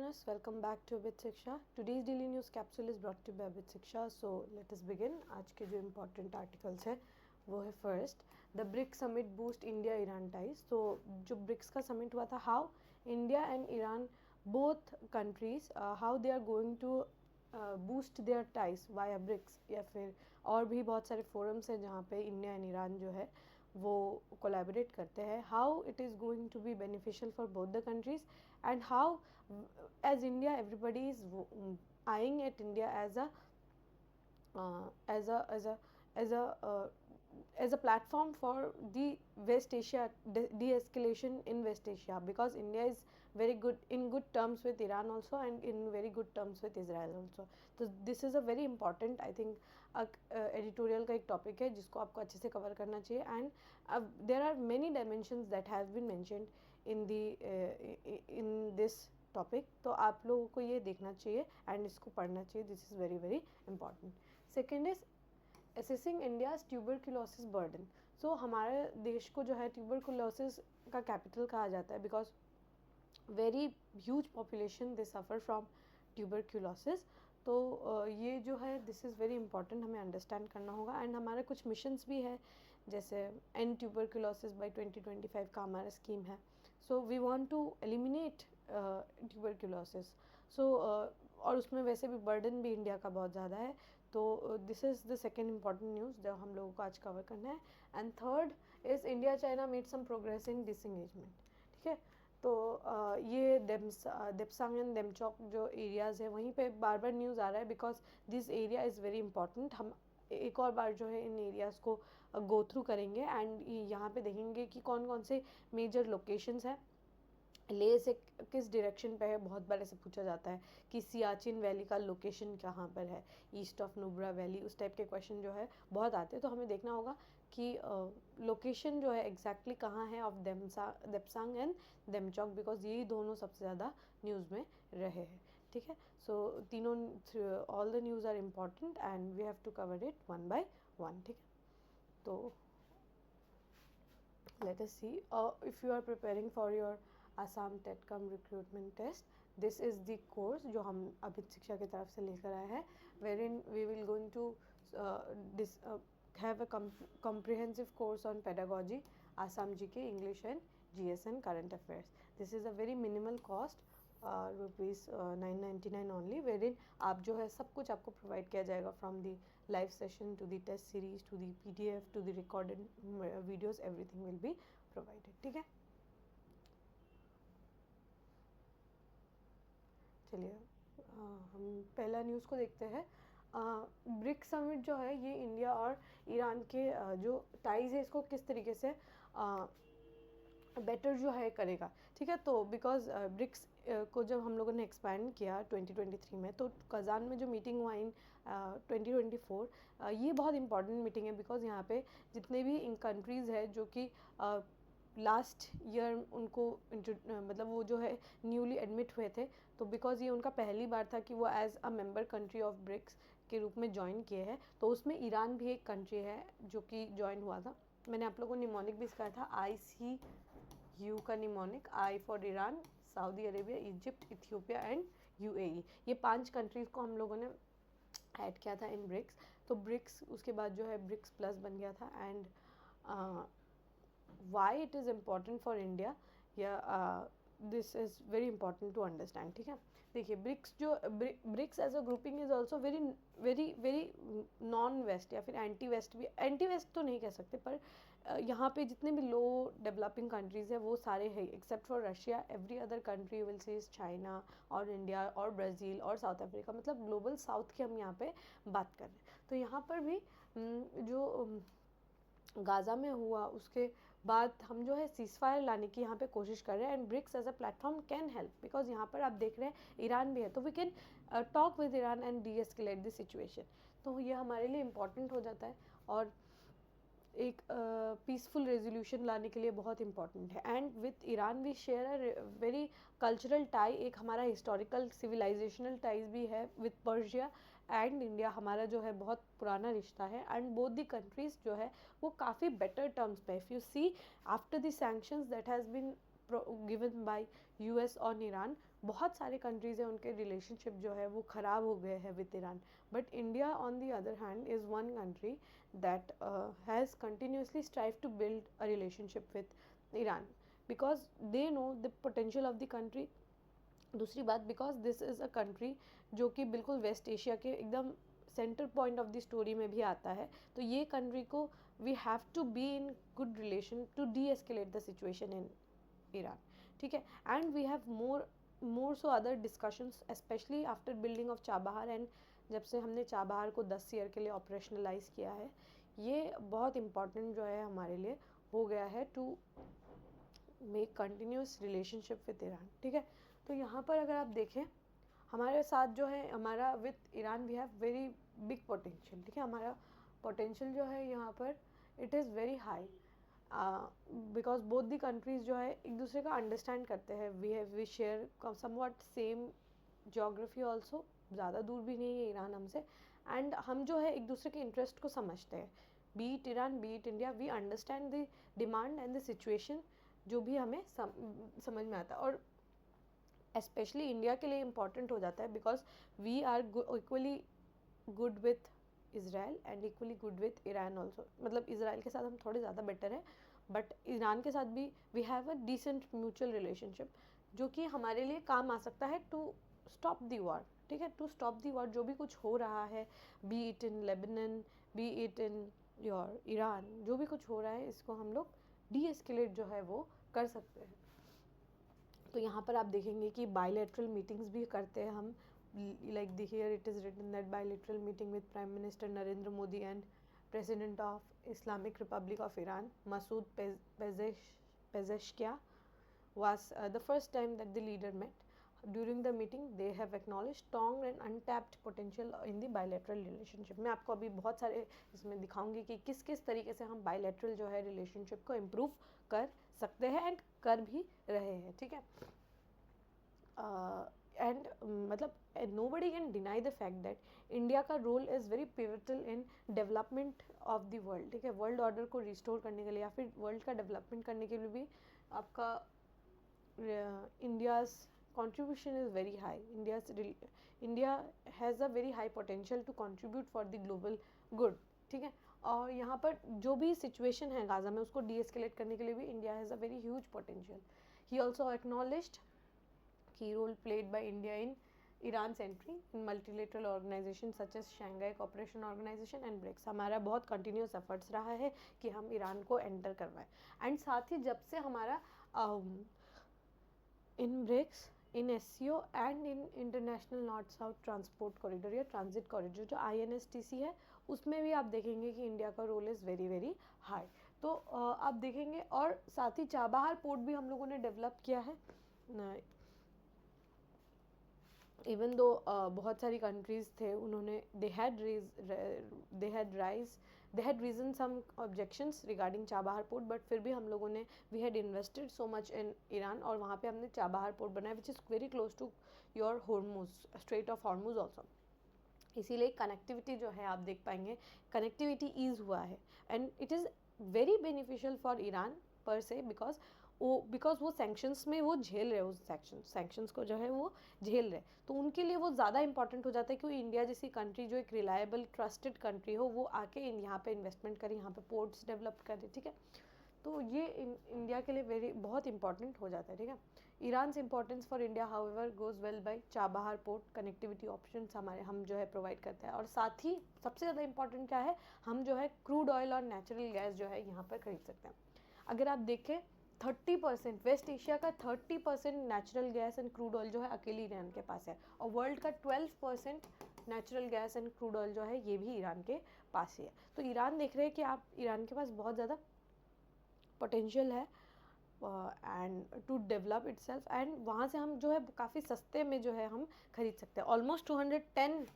learners, welcome back to Abid Shiksha. Today's daily news capsule is brought to you by Abid Shiksha. So let us begin. आज के जो important articles है वो है first, the BRICS summit boost India Iran ties. तो जो BRICS का summit हुआ था, how India and Iran both countries how they are going to boost their ties via BRICS, या फिर और भी बहुत सारे forums हैं जहाँ पे इंडिया एंड ईरान जो है वो कोलैबोरेट करते हैं. How it is going to be beneficial for both the countries and how as India everybody is eyeing at India as a platform for the West Asia de-escalation in West Asia, because India is very good in good terms with Iran also and in very good terms with Israel also. So this is a very important, I think editorial का एक topic है जिसको आपको अच्छे से cover करना चाहिए. And there are many dimensions that have been mentioned in this topic, तो आप लोगों को ये देखना चाहिए एंड इसको पढ़ना चाहिए. This is very very important. Second is assessing India's tuberculosis burden. So हमारे देश को जो है ट्यूबरक्लोसिस का कैपिटल कहा जाता है, because very huge population they suffer from tuberculosis. तो ये जो है दिस इज़ वेरी इंपॉर्टेंट, हमें अंडरस्टैंड करना होगा. एंड हमारे कुछ मिशंस भी है, जैसे एंड ट्यूबरक्लोसिस बाय 2025 का हमारा स्कीम है. So we want to eliminate tuberculosis. So और उसमें वैसे भी बर्डन भी इंडिया का बहुत ज़्यादा है. तो this is the second important news जो हम लोगों को आज कवर करना है. And third is India China made some progress in disengagement. ठीक है, तो ये देप्सांग एंड देमचौक जो एरियाज़ है वहीं पे बार बार न्यूज़ आ रहा है, because this area is very important. हम एक और बार जो है इन एरियाज़ को गो थ्रू करेंगे एंड यहाँ पे देखेंगे कि कौन कौन से मेजर लोकेशंस हैं. ले से किस डायरेक्शन पे है, बहुत बार ऐसे पूछा जाता है कि सियाचिन वैली का लोकेशन कहाँ पर है, ईस्ट ऑफ नुब्रा वैली, उस टाइप के क्वेश्चन जो है बहुत आते हैं. तो हमें देखना होगा कि लोकेशन जो है एग्जैक्टली कहाँ है ऑफ देप्सांग एंड देमचौक, बिकॉज यही दोनों सबसे ज़्यादा न्यूज़ में रहे हैं. ठीक है, सो तीनों all the news are important and we have to cover it one by one. ठीक है, तो let us see if you are preparing for your Assam टेटकम recruitment test, this is the course जो हम अभी शिक्षा की तरफ से लेकर आए हैं, where in we will going to have a comprehensive course on pedagogy, Assam GK, English and GS and current affairs. This is a very minimal cost, rupees 999 only, wherein आप जो है सब कुछ आपको प्रोवाइड किया जाएगा, from the live session to the test series to the PDF to the recorded videos, everything will be provided. ठीक है, चलिए हम पहला न्यूज़ को देखते हैं. ब्रिक्स समिट जो है ये इंडिया और ईरान के जो टाइज है इसको किस तरीके से बेटर जो है करेगा. ठीक है, तो बिकॉज ब्रिक्स को जब हम लोगों ने एक्सपैंड किया 2023 में, तो कज़ान में जो मीटिंग हुआ इन 2024, ये बहुत इंपॉर्टेंट मीटिंग है, बिकॉज यहाँ पे जितने भी इन कंट्रीज़ है जो कि लास्ट ईयर उनको मतलब वो जो है न्यूली एडमिट हुए थे, तो बिकॉज ये उनका पहली बार था कि वो as a member country of BRICS के रूप में ज्वाइन किए हैं. तो उसमें ईरान भी एक कंट्री है जो कि ज्वाइन हुआ था. मैंने आप लोगों को निमोनिक भी सिखाया था, ICU का mnemonic, I for Iran, Saudi Arabia, Egypt, Ethiopia and UAE. ये 5 कंट्रीज़ को हम लोगों ने ऐड किया था इन ब्रिक्स. तो ब्रिक्स उसके बाद जो है ब्रिक्स प्लस बन गया था. And why it is important for India, this is very important to understand. ठीक है, देखिए ब्रिक्स जो BRICS as a grouping is also very very very non west या फिर एंटी वेस्ट भी, एंटी वेस्ट तो नहीं कह सकते, पर यहाँ पे जितने भी लो डेवलपिंग कंट्रीज़ है वो सारे हैं except for Russia. Every other country will say China और इंडिया और ब्राज़ील और साउथ अफ्रीका, मतलब ग्लोबल साउथ की हम यहाँ पे बात कर रहे हैं. तो यहाँ पर भी जो गाज़ा में हुआ उसके बाद हम जो है सीज़ फायर लाने की यहाँ पे कोशिश कर रहे हैं. And BRICS as a platform can help, because यहाँ पर आप देख रहे हैं ईरान भी है, तो we can talk with Iran and de-escalate the situation. तो ये हमारे लिए इम्पॉर्टेंट हो जाता है और एक पीसफुल रेजोल्यूशन लाने के लिए बहुत इंपॉर्टेंट है. And with Iran we share a very cultural tie, एक हमारा हिस्टोरिकल सिविलाइजेशनल टाइज भी है विथ पर्शिया एंड इंडिया. हमारा जो है बहुत पुराना रिश्ता है. एंड बोथ दी कंट्रीज़ जो है वो काफ़ी बेटर टर्म्स पे. If you see after the sanctions that has been given by US on Iran. बहुत सारे कंट्रीज़ हैं उनके रिलेशनशिप जो है वो ख़राब हो गए हैं with Iran. But India on the other hand is one country that has continuously strive to build a relationship with Iran because they know the potential of the country. दूसरी बात, because this is a country जो कि बिल्कुल West Asia के एकदम centre point of the story में भी आता है. तो ये कंट्री को we have to be in good relation to D escalate the situation in Iran. ठीक है. And we have more so other discussions especially after building of Chabahar. And जब से हमने चाबहार को 10 ईयर के लिए ऑपरेशनलाइज किया है, ये बहुत इम्पॉर्टेंट जो है हमारे लिए हो गया है to make continuous relationship with Iran. ठीक है. तो यहाँ पर अगर आप देखें हमारे साथ जो है हमारा with Iran we have very big potential. ठीक है. हमारा पोटेंशियल जो है यहाँ पर it is very high because both the countries जो है एक दूसरे का अंडरस्टैंड करते हैं. We share somewhat same geography also, ज़्यादा दूर भी नहीं है ईरान हमसे. एंड हम जो है एक दूसरे के इंटरेस्ट को समझते हैं. Be it Iran, be it India, we understand the demand and the situation जो भी हमें समझ में आता है. और स्पेशली इंडिया के लिए इम्पॉर्टेंट हो जाता है because we are equally good with Israel and equally good with Iran also. मतलब इज़राइल के साथ हम थोड़े ज़्यादा बेटर हैं बट ईरान के साथ भी we have a decent mutual relationship जो कि हमारे लिए काम आ सकता है टू स्टॉप दी वॉर. ठीक है. टू स्टॉप दी वॉर जो भी कुछ हो रहा है, B it in Lebanon, B it in your Iran, जो भी कुछ हो रहा है इसको हम लोग डी एस्केलेट जो है वो कर सकते हैं. तो यहाँ पर आप देखेंगे कि बायलैटरल मीटिंग्स भी करते हैं हम. like the here it is written that bilateral meeting with Prime Minister Narendra Modi and President of Islamic Republic of Iran Masoud Pezeshkian was the first time that the leader met. During the meeting they have acknowledged strong and untapped potential in the bilateral relationship. मैं आपको अभी बहुत सारे इसमें दिखाऊंगी कि किस किस तरीके से हम bilateral जो है relationship को improve कर सकते हैं and कर भी रहे हैं. ठीक है. एंड मतलब nobody can deny the fact that India का role is very pivotal in development of the world. ठीक है. वर्ल्ड ऑर्डर को रिस्टोर करने के लिए या फिर वर्ल्ड का डेवलपमेंट करने के लिए भी आपका India's contribution is very high. India has a very high potential to contribute for the global good. ठीक है. और यहाँ पर जो भी सिचुएशन है गाज़ा में उसको डी एस्केलेट करने के लिए भी India has a very huge potential. He also acknowledged key role played by India in Iran's entry in multilateral organizations such as Shanghai Cooperation Organization and BRICS. हमारा बहुत continuous efforts रहा है कि हम ईरान को एंटर करवाएं. And साथ ही जब से हमारा in BRICS, in SCO and in international north south transport corridor या ट्रांजिट कॉरिडोर जो INSTC है उसमें भी आप देखेंगे कि इंडिया का role is very very high. तो आप देखेंगे और साथ ही चाबहार पोर्ट भी हम लोगों ने डेवलप किया है. इवन दो बहुत सारी कंट्रीज़ थे उन्होंने they had reason some objections regarding Chabahar port but फिर भी हम लोगों ने we had invested so much in Iran और वहाँ पे हमने चाबहार पोर्ट बनाया which is very close to your Hormuz, strait of Hormuz also. इसीलिए कनेक्टिविटी जो है आप देख पाएंगे कनेक्टिविटी ईज हुआ है and it is very beneficial for Iran पर से बिकॉज वो सैंक्शंस में वो झेल रहे उस सैंक्शंस को जो है वो झेल रहे. तो उनके लिए वो ज़्यादा इंपॉर्टेंट हो जाता है कि इंडिया जैसी कंट्री जो एक रिलायबल ट्रस्टेड कंट्री हो वो आके यहाँ पे इन्वेस्टमेंट करे, यहाँ पे पोर्ट्स डेवलप करे. ठीक है. तो ये इंडिया के लिए बहुत इंपॉर्टेंट हो जाता है. ठीक है. Iran's importance for India however goes well by Chabahar port connectivity options हम जो है प्रोवाइड करते हैं. और साथ ही सबसे ज़्यादा इंपॉर्टेंट क्या है, हम जो है क्रूड ऑयल और नेचुरल गैस जो है यहाँ पर खरीद सकते हैं. अगर आप देखें 30% वेस्ट एशिया का 30% natural gas and crude oil जो है अकेले ईरान के पास है और वर्ल्ड का 12% natural gas and crude oil जो है ये भी ईरान के पास ही है. तो ईरान देख रहे हैं कि आप ईरान के पास बहुत ज़्यादा पोटेंशियल है and to develop itself and वहाँ से हम जो है काफ़ी सस्ते में जो है हम खरीद सकते हैं. ऑलमोस्ट 210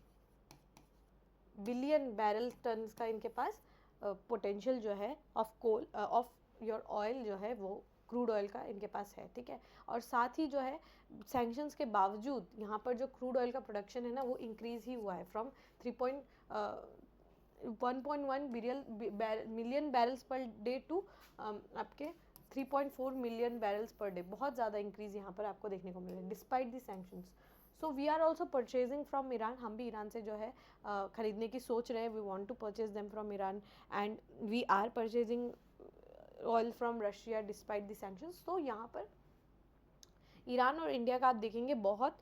बिलियन बैरल टन्स का इनके पास पोटेंशियल जो है of coal of your oil जो है वो क्रूड ऑयल का इनके पास है. ठीक है. और साथ ही जो है सैंक्शंस के बावजूद यहाँ पर जो क्रूड ऑयल का प्रोडक्शन है ना वो इंक्रीज़ ही हुआ है from 1.1 million barrels per day to आपके 3.4 मिलियन बैरल्स पर डे, बहुत ज़्यादा इंक्रीज़ यहाँ पर आपको देखने को मिल रहा है despite the sanctions. So we are also purchasing from Iran, हम भी ईरान से जो है ख़रीदने की सोच रहे हैं. We want to purchase them from Iran and we are purchasing oil from Russia despite the sanctions. तो यहाँ पर ईरान और इंडिया का आप देखेंगे बहुत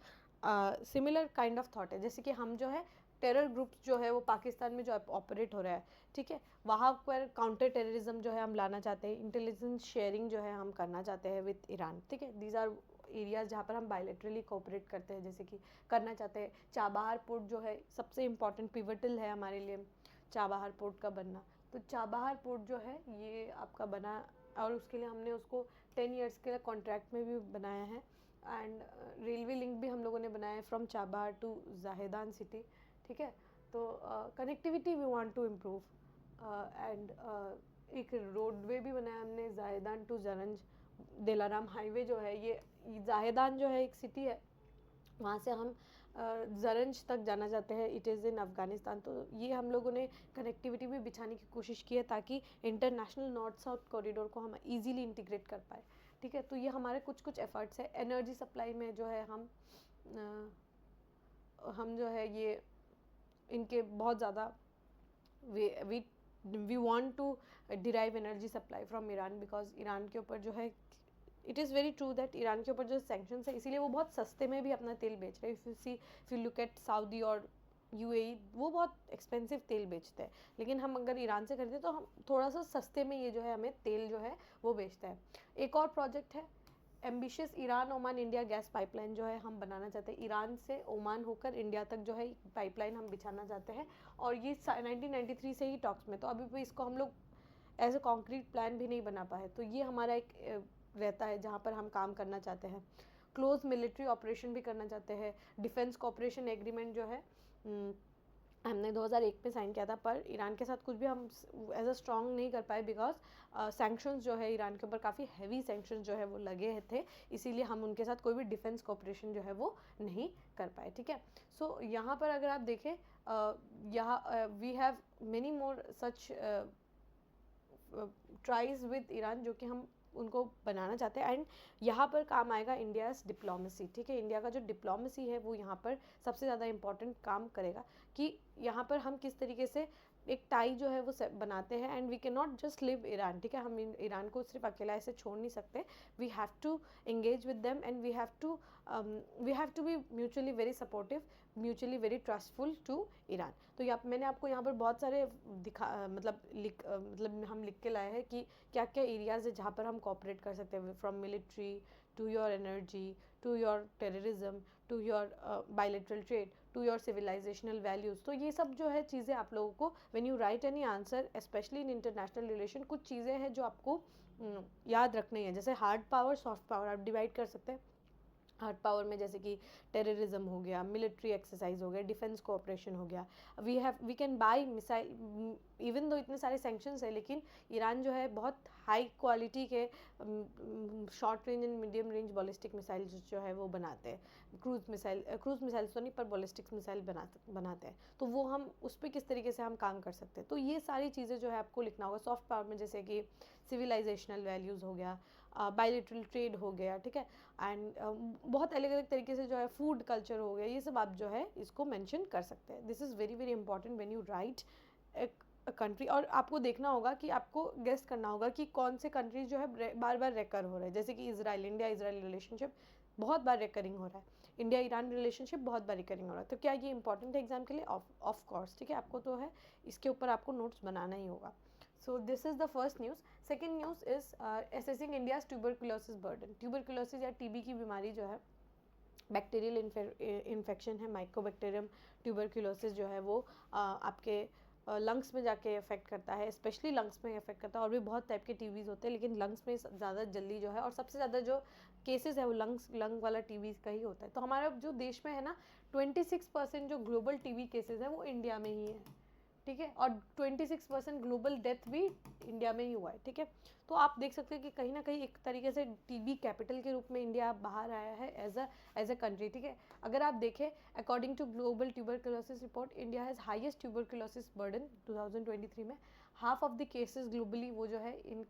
सिमिलर काइंड ऑफ थॉट है. जैसे कि हम जो है टेरर ग्रुप्स जो है वो पाकिस्तान में जो ऑपरेट हो रहा है, ठीक है, वहाँ पर काउंटर टेररिज्म जो है हम लाना चाहते हैं, इंटेलिजेंस शेयरिंग जो है हम करना चाहते हैं विद ईरान, ठीक है. दीज आर एरियाज जहाँ पर हम बायलैटरली कोऑपरेट करते हैं, जैसे कि करना चाहते हैं. चाबहार पोर्ट जो है सबसे इम्पॉर्टेंट पिवटल है हमारे लिए, चाबहार पोर्ट का बनना. तो चाबहार पोर्ट जो है ये आपका बना, और उसके लिए हमने उसको 10 ईयर्स के लिए कॉन्ट्रैक्ट में भी बनाया है. एंड रेलवे लिंक भी हम लोगों ने बनाया है from Chabahar to Zahedan city, ठीक है. तो connectivity we want to improve and एक रोडवे भी बनाया हमने Zahedan to Zaranj. Delaram highway जो है ये जाहेदान जो है एक सिटी है, वहाँ से हम जरंज तक जाना चाहते हैं. It is in Afghanistan. तो ये हम लोगों ने कनेक्टिविटी भी बिछाने की कोशिश की है ताकि इंटरनेशनल नॉर्थ साउथ कॉरिडोर को हम ईजीली इंटीग्रेट कर पाए, ठीक है. तो ये हमारे कुछ एफर्ट्स है. एनर्जी सप्लाई में जो है हम जो है ये इनके बहुत ज़्यादा we want to derive energy supply from Iran, because Iran के ऊपर जो है it is very true that Iran के ऊपर जो सैंक्शंस है इसीलिए वो बहुत सस्ते में भी अपना तेल बेच रहे हैं. If you look at Saudi और यूएई, वो बहुत एक्सपेंसिव तेल बेचते हैं, लेकिन हम अगर ईरान से खरीदें तो हम थोड़ा सा सस्ते में ये जो है हमें तेल जो है वो बेचता है. एक और प्रोजेक्ट है ambitious Iran Oman India gas pipeline जो है हम बनाना चाहते हैं. ईरान से ओमान होकर इंडिया तक जो है पाइपलाइन हम बिछाना चाहते हैं, और ये 1993 से ही टॉक्स में. तो अभी भी इसको हम लोग एज ए कॉन्क्रीट प्लान भी नहीं बना पाए. तो ये हमारा एक रहता है जहाँ पर हम काम करना चाहते हैं. क्लोज मिलिट्री ऑपरेशन भी करना चाहते हैं. डिफेंस कोऑपरेशन एग्रीमेंट जो है हमने 2001 में साइन किया था, पर ईरान के साथ कुछ भी हम एज अ स्ट्रॉन्ग नहीं कर पाए बिकॉज सैंक्शंस जो है ईरान के ऊपर काफ़ी हैवी सैंक्शंस जो है वो लगे थे, इसीलिए हम उनके साथ कोई भी डिफेंस कोऑपरेशन जो है वो नहीं कर पाए, ठीक है. सो यहाँ पर अगर आप देखें यहाँ we have many more such tries with Iran जो कि हम उनको बनाना चाहते हैं. एंड यहाँ पर काम आएगा इंडियाज़ डिप्लोमेसी, ठीक है. इंडिया का जो डिप्लोमेसी है वो यहाँ पर सबसे ज़्यादा इंपॉर्टेंट काम करेगा कि यहाँ पर हम किस तरीके से एक टाई जो है वो बनाते हैं. And we can not just leave Iran, ठीक है. हम ईरान को सिर्फ अकेला ऐसे छोड़ नहीं सकते. We have to engage with them and we have to be mutually very supportive, mutually very trustful to Iran. तो मैंने आपको यहाँ पर बहुत सारे मतलब हम लिख के लाए हैं कि क्या क्या एरियाज़ है जहाँ पर हम कोऑपरेट कर सकते हैं, from military to your energy to your terrorism to your bilateral trade to your civilizational values. तो ये सब जो है चीज़ें आप लोगों को when you write any answer specially in international relation, कुछ चीज़ें हैं जो आपको याद रखनी है. जैसे हार्ड पावर सॉफ्ट पावर आप डिवाइड कर सकते हैं. हार्ड पावर में जैसे कि टेररिज्म हो गया, मिलिट्री एक्सरसाइज हो गया, डिफेंस कोऑपरेशन हो गया. We can buy missile, even though इतने सारे सैंक्शंस है लेकिन ईरान जो है बहुत हाई क्वालिटी के short range and medium range ballistic missile जो है वो बनाते हैं. क्रूज मिसाइल तो नहीं पर बॉलिस्टिक मिसाइल बनाते हैं. तो वो हम उस पर किस तरीके से हम काम कर सकते हैं. तो ये सारी चीज़ें जो है आपको लिखना होगा. सॉफ्ट पावर में जैसे कि सिविलाइजेशनल वैल्यूज़ हो गया, बायलैटरल ट्रेड हो गया, ठीक है. एंड बहुत अलग अलग तरीके से जो है फूड कल्चर हो गया, ये सब आप जो है इसको मेंशन कर सकते हैं. This is very very important when you right country. और आपको देखना होगा कि आपको गेस करना होगा कि कौन से कंट्रीज जो है बार बार रेकर हो रहे हैं. जैसे कि इंडिया इजराइल रिलेशनशिप बहुत बार रेकरिंग हो रहा है, इंडिया ईरान रिलेशनशिप बहुत बार रिकरिंग हो रहा है. तो क्या ये इंपॉर्टेंट है एग्जाम के लिए? ऑफ कोर्स, ठीक है. आपको तो है इसके ऊपर आपको नोट्स बनाना ही होगा. So this is the first news. Second news is assessing India's tuberculosis burden. Tuberculosis या टीबी की बीमारी जो है बैक्टीरियल इन्फेक्शन है. माइकोबैक्टीरियम ट्यूबरक्यूलोसिस जो है वो आपके लंग्स में जाके इफेक्ट करता है, स्पेशली लंग्स में इफेक्ट करता है. और भी बहुत टाइप के टीबीज़ होते हैं लेकिन लंग्स में ज़्यादा जल्दी जो है, और सबसे ज़्यादा जो केसेस है वो लंग वाला टीबी का ही होता है. तो हमारा जो देश में है ना 26% जो ग्लोबल टीबी केसेस है वो इंडिया में ही है, ठीक है. और 26% ग्लोबल डेथ भी इंडिया में ही हुआ है, ठीक है. तो आप देख सकते हैं कि कहीं ना कहीं एक तरीके से टीबी कैपिटल के रूप में इंडिया बाहर आया है एज अ कंट्री, ठीक है. अगर आप देखें according to global tuberculosis report, India has highest tuberculosis burden 2023 में. Half of the cases globally वो जो है इन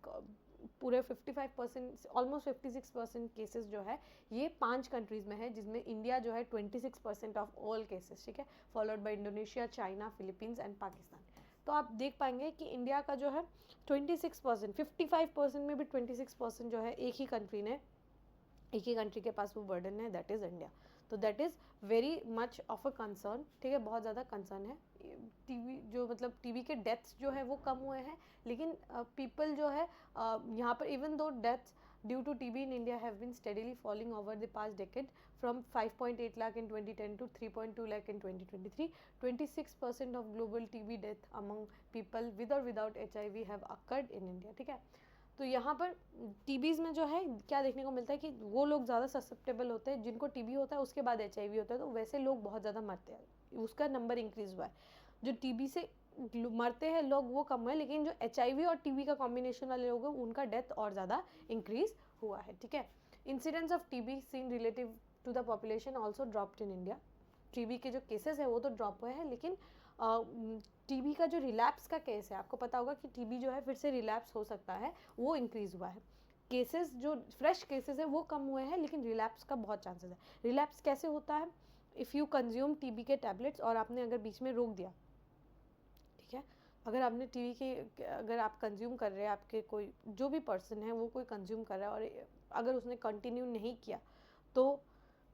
पूरे 55%, ऑलमोस्ट 56% केसेस जो है ये 5 कंट्रीज़ में है, जिसमें इंडिया जो है 26% ऑफ ऑल केसेस, ठीक है, followed by Indonesia, China, Philippines and Pakistan. तो आप देख पाएंगे कि इंडिया का जो है 26%, 55% में भी 26% जो है एक ही कंट्री के पास वो बर्डन है, दैट इज़ इंडिया। तो that is very much of a concern, ठीक है, बहुत ज़्यादा कंसर्न है। टीबी जो मतलब टीबी के डेथ्स जो है वो कम हुए हैं, लेकिन पीपल जो है यहाँ पर even though deaths due to TB in India have been steadily falling over the past decade from 5.8 lakh in 2010 to 3.2 lakh in 2023. 26% of global TB death among people with or without HIV have occurred in India, ठीक है। तो यहाँ पर टीबीज़ में जो है क्या देखने को मिलता है कि वो लोग ज़्यादा ससेप्टेबल होते हैं जिनको टीबी होता है, उसके बाद HIV होता है, तो वैसे लोग बहुत ज़्यादा मरते हैं, उसका नंबर इंक्रीज़ हुआ है। जो टीबी से मरते हैं लोग वो कम है, लेकिन जो HIV और टीबी का कॉम्बिनेशन वाले लोग हैं उनका डेथ और ज़्यादा इंक्रीज़ हुआ है, ठीक है। Incidence of TB seen relative to the population also dropped in India. TB के जो केसेस है वो तो ड्रॉप हुए हैं, लेकिन टीबी का जो रिलैप्स का केस है, आपको पता होगा कि टीबी जो है फिर से रिलैप्स हो सकता है, वो इंक्रीज़ हुआ है। केसेस जो फ्रेश केसेस है वो कम हुए हैं, लेकिन रिलैप्स का बहुत चांसेस है। रिलैप्स कैसे होता है? इफ़ यू कंज्यूम टीबी के टैबलेट्स और आपने अगर बीच में रोक दिया, ठीक है, अगर आपने टीबी के अगर आप कंज्यूम कर रहे हैं, आपके कोई जो भी पर्सन है वो कोई कंज्यूम कर रहा है और अगर उसने कंटिन्यू नहीं किया तो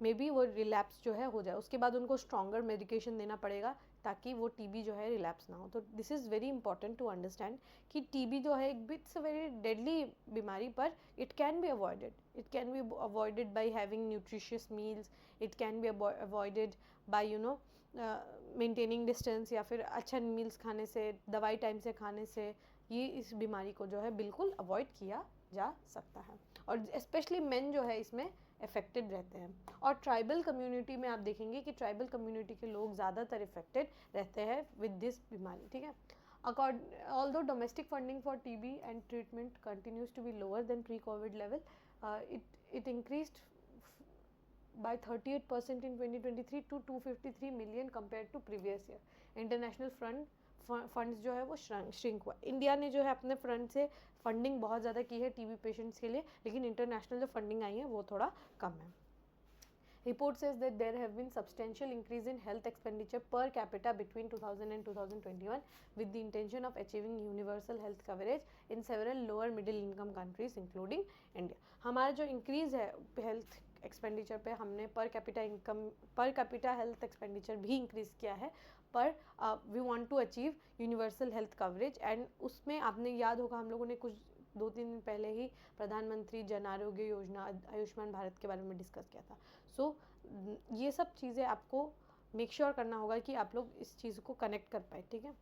मे बी वो रिलैप्स जो है हो जाए, उसके बाद उनको स्ट्रॉन्गर मेडिकेशन देना पड़ेगा ताकि वो टीबी जो है रिलैप्स ना हो। तो this is very important to understand कि टीबी जो है एक बिट्स वेरी डेडली बीमारी, पर it can be avoided by having nutritious meals, it can be avoided by you know maintaining distance, या फिर अच्छा मील्स खाने से, दवाई टाइम से खाने से ये इस बीमारी को जो है बिल्कुल अवॉइड किया जा सकता है। और स्पेशली मेन जो है इसमें अफेक्टेड रहते हैं। और ट्राइबल कम्युनिटी में आप देखेंगे कि ट्राइबल कम्युनिटी के लोग ज़्यादातर अफेक्टेड रहते हैं विद दिस बीमारी, ठीक है। Although domestic funding for TB and treatment continues to be lower than pre-COVID level, it increased by 38% in 2023 to 253 million compared to previous year. International funds जो है वो श्रिंक हुआ। इंडिया ने जो है अपने फ्रंट से फंडिंग बहुत ज़्यादा की है टीबी पेशेंट्स के लिए, लेकिन इंटरनेशनल जो फंडिंग आई है वो थोड़ा कम है। Report says that there have been substantial increase in health expenditure per capita between 2000 and 2021 with the intention of achieving universal health coverage in several lower middle income countries including India. हमारा जो increase है health expenditure पे, हमने per capita health expenditure भी increase किया है, पर we want to achieve universal health coverage. And उसमें आपने याद होगा हम लोगों ने कुछ 2-3 दिन पहले ही प्रधानमंत्री जन आरोग्य योजना आयुष्मान भारत के बारे में डिस्कस किया था। सो ये सब चीज़ें आपको मेक श्योर करना होगा कि आप लोग इस चीज़ को कनेक्ट कर पाए, ठीक है।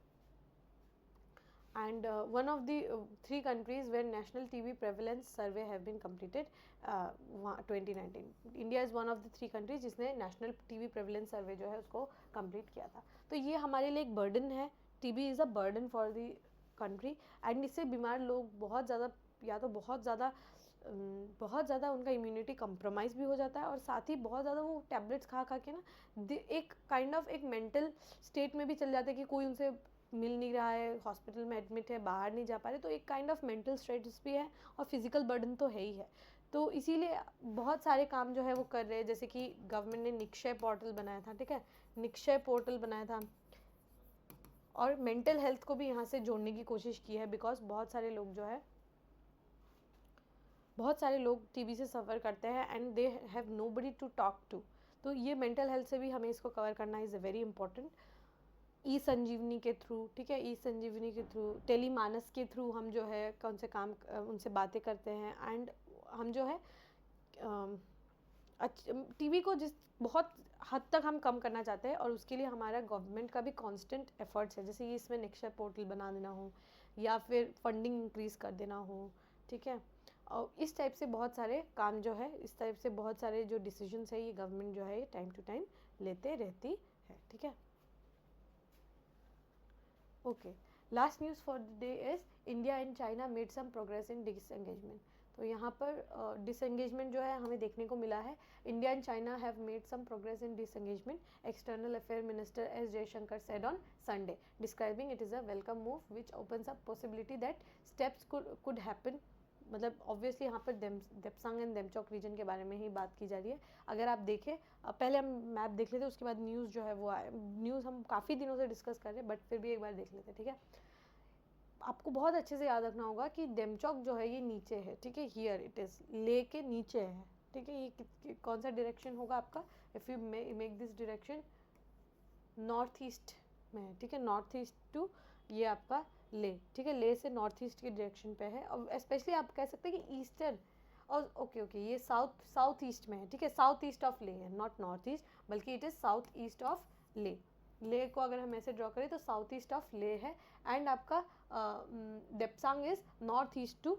And one of the 3 countries where national TB prevalence survey have been completed 2019. India is one of the 3 countries जिसने national TB prevalence survey जो है उसको complete किया था। तो ये हमारे लिए एक burden है, TB is a burden for the country, and इससे बीमार लोग बहुत ज़्यादा या तो बहुत ज़्यादा उनका इम्यूनिटी कंप्रोमाइज़ भी हो जाता है, और साथ ही बहुत ज़्यादा वो टैबलेट्स खा के ना एक काइंड ऑफ एक मेंटल स्टेट में भी चल जाते हैं कि कोई उनसे मिल नहीं रहा है, हॉस्पिटल में एडमिट है, बाहर नहीं जा पा रहे, तो एक काइंड ऑफ मेंटल स्ट्रेस भी है और फिजिकल बर्डन तो है ही है। तो इसीलिए बहुत सारे काम जो है वो कर रहे हैं, जैसे कि गवर्नमेंट ने निक्षय पोर्टल बनाया था, ठीक है, निक्षय पोर्टल बनाया था, और मेंटल हेल्थ को भी यहाँ से जोड़ने की कोशिश की है, बिकॉज बहुत सारे लोग टीबी से सफ़र करते हैं and they have nobody to talk to. तो ये मेंटल हेल्थ से भी हमें इसको कवर करना इज़ वेरी इंपॉर्टेंट। ई संजीवनी के थ्रू, ठीक है, ई संजीवनी के थ्रू, टेलीमानस के थ्रू हम जो है कौन से काम उनसे बातें करते हैं, एंड हम जो है टीबी को जिस बहुत हद तक हम कम करना चाहते हैं, और उसके लिए हमारा गवर्नमेंट का भी कांस्टेंट एफर्ट्स है, जैसे कि इसमें निक्षय पोर्टल बना देना हो या फिर फंडिंग इंक्रीज़ कर देना हो, ठीक है। और इस टाइप से बहुत सारे काम जो है, इस टाइप से बहुत सारे जो डिसीजंस है ये गवर्नमेंट जो है ये टाइम टू टाइम लेते रहती है, ठीक है। Okay, last news for the day is India and China made some progress in disengagement. तो यहाँ पर डिसएंगेजमेंट जो है हमें देखने को मिला है। India and China have made some progress in disengagement, external affair minister S Jaishankar said on Sunday, describing it as a welcome move which opens up possibility that steps could happen मतलब obviously यहाँ पर Depsang and देमचौक reason के बारे में ही बात की जा रही है। अगर आप देखें, पहले हम मैप देख लेते हैं, उसके बाद न्यूज़ जो है वो आए। न्यूज़ हम काफ़ी दिनों से डिस्कस कर रहे हैं, बट फिर भी एक बार देख लेते हैं, ठीक है। आपको बहुत अच्छे से याद रखना होगा कि देमचौक जो है ये नीचे है, ठीक है, हियर इट इज़, ले के नीचे है, ठीक है। ये कौन सा डायरेक्शन होगा आपका, if you make this direction north east में है, ठीक है, नॉर्थ ईस्ट टू ये आपका ले, ठीक है, ले से नॉर्थ ईस्ट की डायरेक्शन पे है। और स्पेशली आप कह सकते हैं कि ईस्टर्न, और ओके ये साउथ ईस्ट में है, ठीक है, साउथ ईस्ट ऑफ ले है, नॉट नॉर्थ ईस्ट, बल्कि it is south east of ले। ले को अगर हम ऐसे ड्रॉ करें तो साउथ ईस्ट ऑफ ले है, एंड आपका Depsang is north east to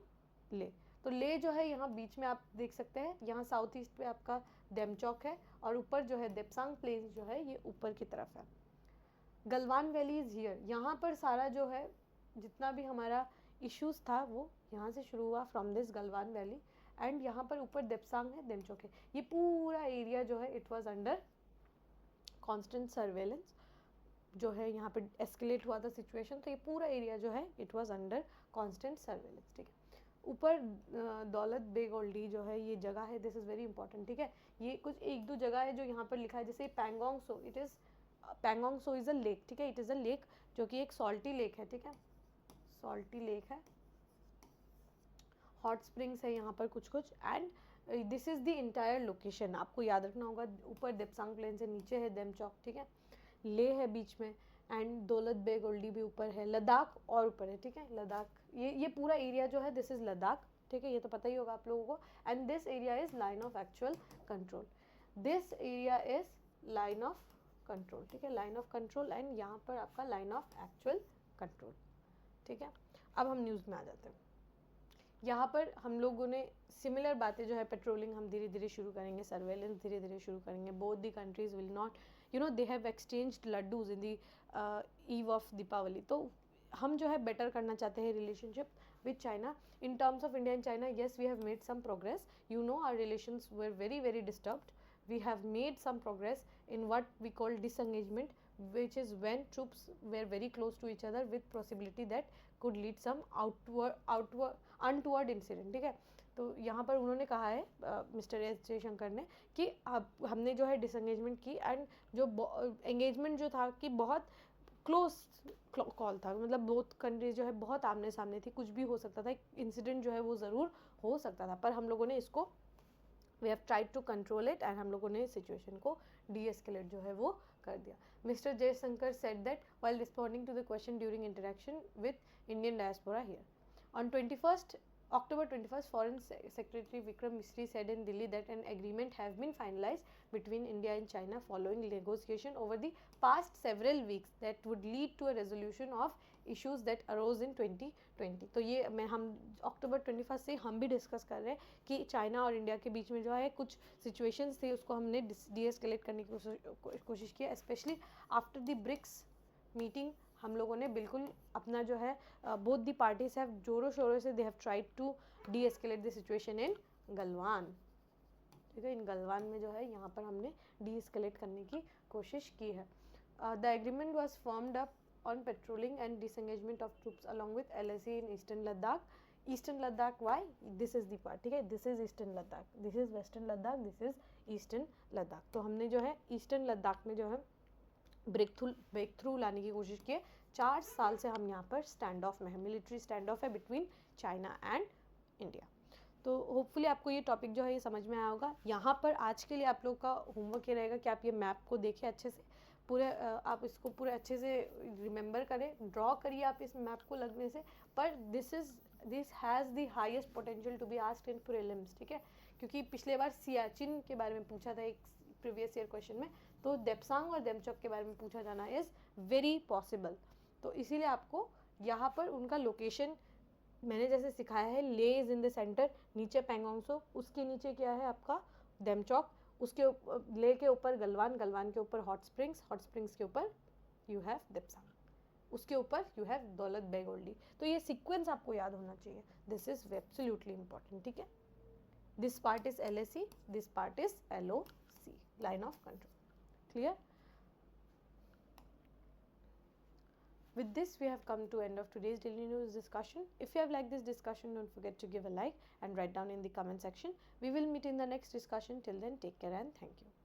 Leh. तो ले जो है यहाँ बीच में आप देख सकते हैं, यहाँ साउथ ईस्ट पे आपका देमचौक है, और ऊपर जो है देप्सांग प्लेन्स जो है ये ऊपर की तरफ है। गलवान वैली इज़ हियर, यहाँ पर सारा जो है जितना भी हमारा इश्यूज था वो यहाँ से शुरू हुआ, from this Galwan valley, and यहाँ पर ऊपर देप्सांग है, देमचौक है। ये पूरा एरिया जो है it was under constant surveillance, जो है यहाँ पे एस्केलेट हुआ था सिचुएशन, तो ये पूरा एरिया जो है it was under constant surveillance, ठीक है। ऊपर दौलत बेग ओल्डी जो है ये जगह है, दिस इज़ वेरी इंपॉर्टेंट, ठीक है। ये कुछ एक दो जगह है जो यहाँ पर लिखा है, जैसे Pangong Tso, it is Pangong Tso is a lake, ठीक है, इट इज़ अ लेक जो कि एक सॉल्टी लेक है, ठीक है, सॉल्टी लेक है, हॉट स्प्रिंग्स है यहाँ पर कुछ कुछ, and this is the entire location. आपको याद रखना होगा, ऊपर देप्सांग प्लेन से नीचे है देमचौक, ठीक है, ले है बीच में, एंड दौलत बेग ओल्डी भी ऊपर है, लद्दाख और ऊपर है, ठीक है, लद्दाख, ये पूरा एरिया जो है दिस इज़ लद्दाख, ठीक है, ये तो पता ही होगा आप लोगों को। And this area is line of actual control, this area is line of control, ठीक है, लाइन ऑफ कंट्रोल, एंड यहाँ पर आपका लाइन ऑफ एक्चुअल कंट्रोल, ठीक है। अब हम न्यूज़ में आ जाते हैं। यहाँ पर हम लोगों ने सिमिलर बातें जो है, पेट्रोलिंग हम धीरे धीरे शुरू करेंगे, सर्वेलेंस धीरे धीरे शुरू करेंगे, both the countries will not, you know, they have exchanged laddoos in the eve of Deepavali. तो हम जो है बेटर करना चाहते हैं relationship with China in terms of India and China. Yes, we have made some progress, you know, our relations were very very disturbed, we have made some progress in what we call disengagement, which is when troops were very close to each other with possibility that could lead some untoward incident, ठीक है। तो यहाँ पर उन्होंने कहा है mister S Jaishankar ने कि हमने जो है डिसंगेजमेंट की, एंड जो एंगेजमेंट जो था कि बहुत क्लोज कॉल था, मतलब बोथ कंट्रीज जो है बहुत आमने सामने थी, कुछ भी हो सकता था, इंसिडेंट जो है वो ज़रूर हो सकता था, पर हम लोगों ने इसको we have tried to control it, and हम लोगों ने सिचुएशन को डी-एस्केलेट जो है वो कर दिया। Mister Jaishankar said that while responding to the question during interaction with Indian diaspora here on 21st October 21st, Foreign Secretary Vikram Misri said in Delhi that an agreement has been finalized between India and China following negotiation over the past several weeks that would lead to a resolution of issues that arose in 2020। तो ये हम अक्टूबर 21 से हम भी discuss कर रहे हैं कि चाइना और इंडिया के बीच में जो है कुछ सिचुएशंस थे, उसको हमने डी-एस्केलेट करने की कोशिश की, specially after the BRICS meeting. हम लोगों ने बिल्कुल अपना जो है बोथ दी पार्टीज हैव जोरों शोरों से they have tried to de-escalate the situation in Galwan, ठीक है, इन गलवान में जो है यहाँ पर हमने डी-एस्केलेट करने की कोशिश की है। The agreement was formed up on patrolling and disengagement of troops along with LAC in eastern Ladakh. Eastern Ladakh why, this is the part, ठीक है, this is eastern Ladakh, this is western Ladakh, this is eastern Ladakh. तो हमने जो है eastern Ladakh में जो है break through लाने की कोशिश की है। 4 साल से हम यहाँ पर स्टैंड ऑफ में है, मिलिट्री स्टैंड ऑफ है बिटवीन चाइना एंड इंडिया। तो होपफुली आपको ये टॉपिक जो है ये समझ में आया होगा। यहाँ पर आज के लिए आप लोग का होमवर्क ये रहेगा कि आप ये मैप को देखें अच्छे से, पूरे आप इसको पूरे अच्छे से रिमेंबर करें, ड्रॉ करिए आप इस मैप को लगने से, पर this has the highest potential to be asked in prelims, ठीक है, क्योंकि पिछले बार सियाचिन के बारे में पूछा था एक प्रीवियस ईयर क्वेश्चन में, तो देप्सांग और देमचौक के बारे में पूछा जाना इज़ वेरी पॉसिबल। तो इसीलिए आपको यहाँ पर उनका लोकेशन मैंने जैसे सिखाया है, ले इज़ इन द सेंटर, नीचे पैंगोंग सो, उसके नीचे क्या है आपका देमचौक, उसके ले के ऊपर गलवान, गलवान के ऊपर हॉट स्प्रिंग्स, हॉट स्प्रिंग्स के ऊपर यू हैव देप्सांग, उसके ऊपर यू हैव दौलत बेग ओल्डी। तो ये सीक्वेंस आपको याद होना चाहिए, दिस इज एब्सोल्युटली इंपॉर्टेंट, ठीक है। This part is LAC, this part is LOC, line of control, clear. With this, we have come to end of today's daily news discussion. If you have liked this discussion, don't forget to give a like and write down in the comment section. We will meet in the next discussion. Till then, take care and thank you.